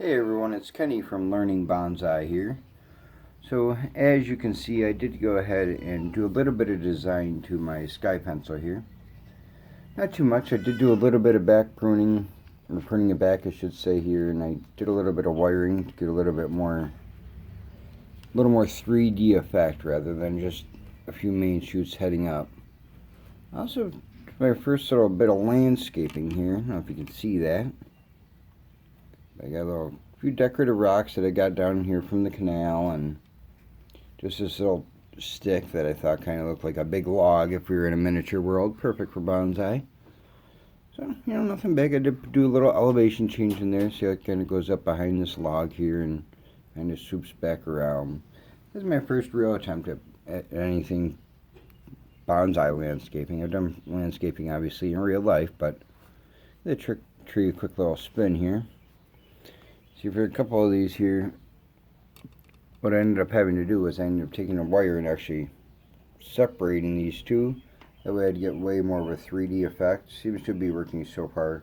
Hey everyone, it's Kenny from Learning Bonsai here. So as you can see, I did go ahead and do a little bit of design to my sky pencil here. Not too much. I did do a little bit of back pruning, or pruning it back I should say here, and I did a little bit of wiring to get a little more 3D effect rather than just a few main shoots heading up. Also, my first little bit of landscaping here. I don't know if you can see that. I got a few decorative rocks that I got down here from the canal, and just this little stick that I thought kind of looked like a big log if we were in a miniature world. Perfect for bonsai. So, nothing big. I did do a little elevation change in there. See how it kind of goes up behind this log here and kind of swoops back around. This is my first real attempt at anything bonsai landscaping. I've done landscaping obviously in real life, but the tree a quick little spin here. See, for a couple of these here, what I ended up having to do was I ended up taking a wire and actually separating these two. That way I'd get way more of a 3D effect. Seems to be working so far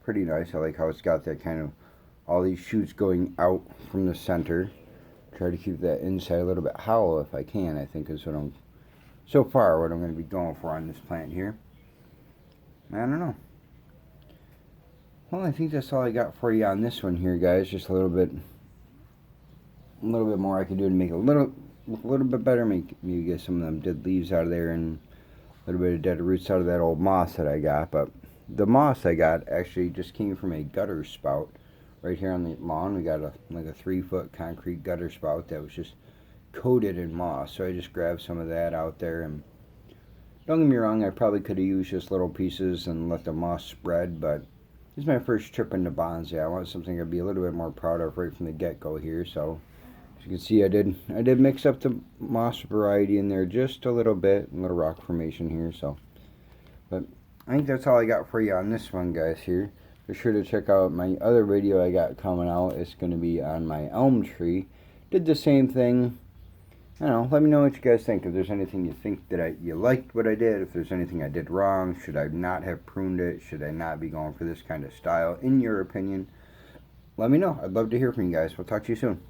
pretty nice. I like how it's got that kind of, all these shoots going out from the center. Try to keep that inside a little bit hollow if I can, I think is what I'm going to be going for on this plant here. I don't know. Well, I think that's all I got for you on this one here, guys. Just a little bit more I could do to make it look a little bit better. Maybe get some of them dead leaves out of there and a little bit of dead roots out of that old moss that I got. But the moss I got actually just came from a gutter spout right here on the lawn. We got like a 3-foot concrete gutter spout that was just coated in moss. So I just grabbed some of that out there, and don't get me wrong, I probably could have used just little pieces and let the moss spread, but this is my first trip into bonsai. I want something I'd be a little bit more proud of right from the get-go here. So as you can see, I did mix up the moss variety in there just a little bit, a little rock formation here. So, but I think that's all I got for you on this one, guys. Here, be sure to check out my other video I got coming out. It's going to be on my elm tree. Did the same thing. I don't know, let me know what you guys think. If there's anything you think that you liked what I did, if there's anything I did wrong, should I not have pruned it, should I not be going for this kind of style, in your opinion, let me know. I'd love to hear from you guys. We'll talk to you soon.